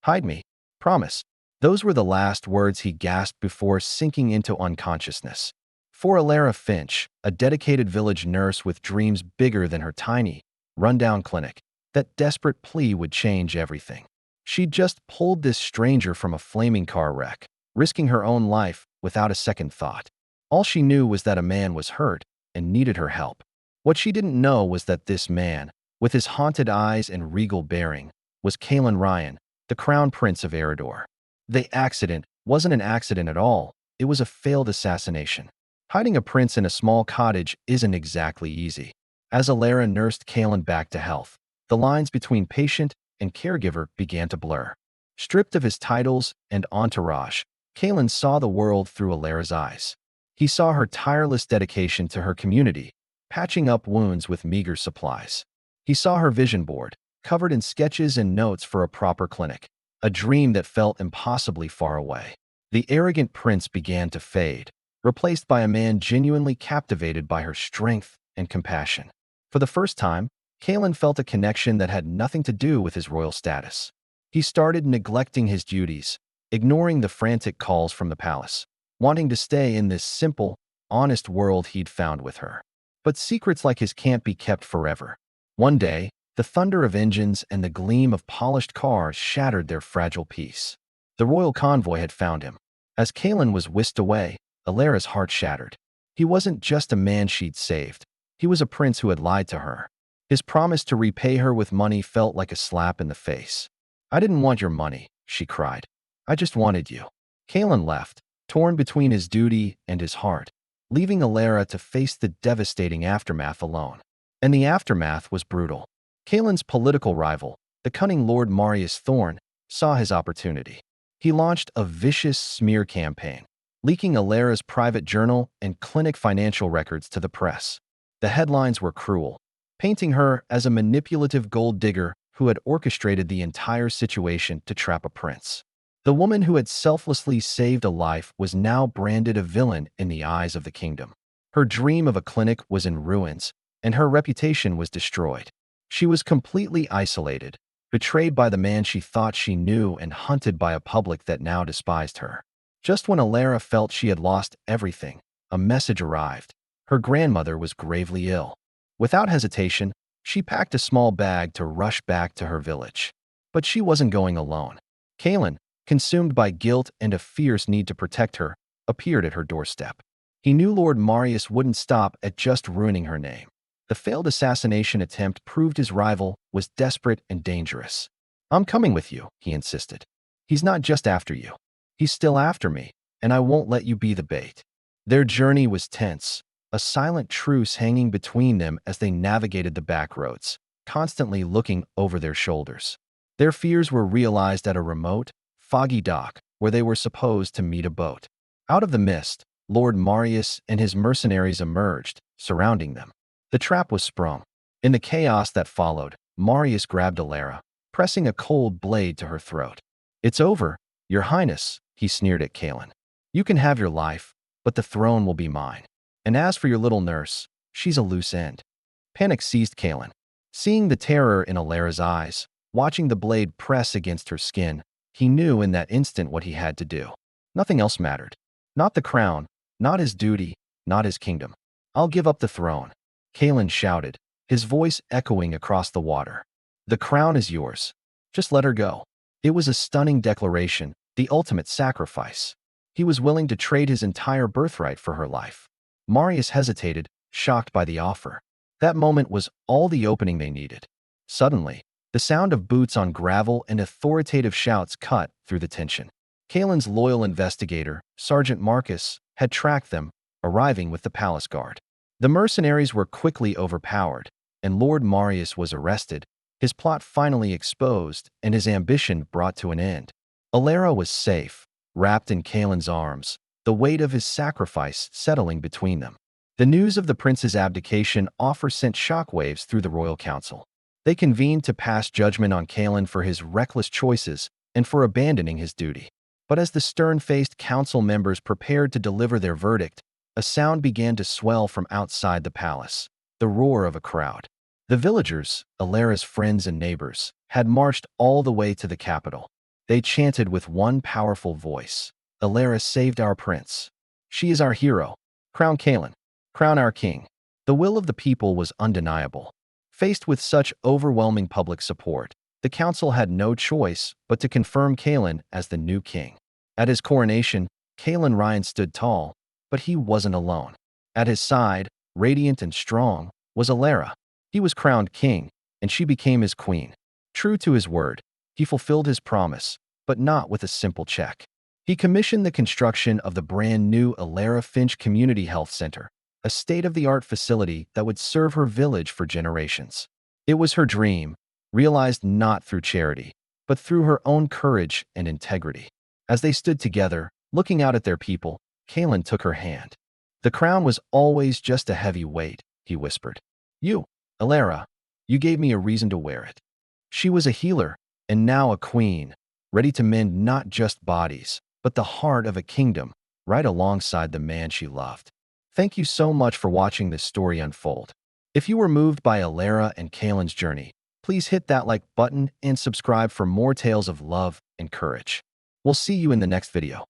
Hide me. Promise. Those were the last words he gasped before sinking into unconsciousness. For Elara Finch, a dedicated village nurse with dreams bigger than her tiny, rundown clinic, that desperate plea would change everything. She'd just pulled this stranger from a flaming car wreck, risking her own life without a second thought. All she knew was that a man was hurt and needed her help. What she didn't know was that this man, with his haunted eyes and regal bearing, was Kaelen Rhyan, the crown prince of Erador. The accident wasn't an accident at all. It was a failed assassination. Hiding a prince in a small cottage isn't exactly easy. As Elara nursed Kaelen back to health, the lines between patient and caregiver began to blur. Stripped of his titles and entourage, Kaelen saw the world through Elara's eyes. He saw her tireless dedication to her community, patching up wounds with meager supplies. He saw her vision board, covered in sketches and notes for a proper clinic, a dream that felt impossibly far away. The arrogant prince began to fade, replaced by a man genuinely captivated by her strength and compassion. For the first time, Kaelen felt a connection that had nothing to do with his royal status. He started neglecting his duties, ignoring the frantic calls from the palace, wanting to stay in this simple, honest world he'd found with her. But secrets like his can't be kept forever. One day, the thunder of engines and the gleam of polished cars shattered their fragile peace. The royal convoy had found him. As Kaelen was whisked away, Elara's heart shattered. He wasn't just a man she'd saved. He was a prince who had lied to her. His promise to repay her with money felt like a slap in the face. "I didn't want your money," she cried. "I just wanted you." Kaelen left, torn between his duty and his heart, leaving Elara to face the devastating aftermath alone. And the aftermath was brutal. Kaelen's political rival, the cunning Lord Marius Thorn, saw his opportunity. He launched a vicious smear campaign, leaking Elara's private journal and clinic financial records to the press. The headlines were cruel, painting her as a manipulative gold digger who had orchestrated the entire situation to trap a prince. The woman who had selflessly saved a life was now branded a villain in the eyes of the kingdom. Her dream of a clinic was in ruins, and her reputation was destroyed. She was completely isolated, betrayed by the man she thought she knew and hunted by a public that now despised her. Just when Elara felt she had lost everything, a message arrived. Her grandmother was gravely ill. Without hesitation, she packed a small bag to rush back to her village. But she wasn't going alone. Kaelen, consumed by guilt and a fierce need to protect her, appeared at her doorstep. He knew Lord Marius wouldn't stop at just ruining her name. The failed assassination attempt proved his rival was desperate and dangerous. "I'm coming with you," he insisted. "He's not just after you. He's still after me, and I won't let you be the bait." Their journey was tense, a silent truce hanging between them as they navigated the back roads, constantly looking over their shoulders. Their fears were realized at a remote, foggy dock where they were supposed to meet a boat. Out of the mist, Lord Marius and his mercenaries emerged, surrounding them. The trap was sprung. In the chaos that followed, Marius grabbed Elara, pressing a cold blade to her throat. "It's over, Your Highness," he sneered at Kaelen. "You can have your life, but the throne will be mine. And as for your little nurse, she's a loose end." Panic seized Kaelen. Seeing the terror in Elara's eyes, watching the blade press against her skin, he knew in that instant what he had to do. Nothing else mattered. Not the crown, not his duty, not his kingdom. "I'll give up the throne," Kaelen shouted, his voice echoing across the water. "The crown is yours. Just let her go." It was a stunning declaration, the ultimate sacrifice. He was willing to trade his entire birthright for her life. Marius hesitated, shocked by the offer. That moment was all the opening they needed. Suddenly, the sound of boots on gravel and authoritative shouts cut through the tension. Kaelen's loyal investigator, Sergeant Marcus, had tracked them, arriving with the palace guard. The mercenaries were quickly overpowered, and Lord Marius was arrested, his plot finally exposed and his ambition brought to an end. Elara was safe, wrapped in Kaelen's arms, the weight of his sacrifice settling between them. The news of the prince's abdication sent shockwaves through the royal council. They convened to pass judgment on Kaelen for his reckless choices and for abandoning his duty. But as the stern-faced council members prepared to deliver their verdict, a sound began to swell from outside the palace, the roar of a crowd. The villagers, Elara's friends and neighbors, had marched all the way to the capital. They chanted with one powerful voice. Elara saved our prince. She is our hero. Crown Kaelen. Crown our king. The will of the people was undeniable. Faced with such overwhelming public support, the council had no choice but to confirm Kaelen as the new king. At his coronation, Kaelen Rhyan stood tall, but he wasn't alone. At his side, radiant and strong, was Elara. He was crowned king, and she became his queen. True to his word, he fulfilled his promise, but not with a simple check. He commissioned the construction of the brand new Elara Finch Community Health Center, a state-of-the-art facility that would serve her village for generations. It was her dream, realized not through charity, but through her own courage and integrity. As they stood together, looking out at their people, Kaelen took her hand. "The crown was always just a heavy weight," he whispered. "You, Elara, you gave me a reason to wear it." She was a healer, and now a queen, ready to mend not just bodies, but the heart of a kingdom, right alongside the man she loved. Thank you so much for watching this story unfold. If you were moved by Elara and Kaelen's journey, please hit that like button and subscribe for more tales of love and courage. We'll see you in the next video.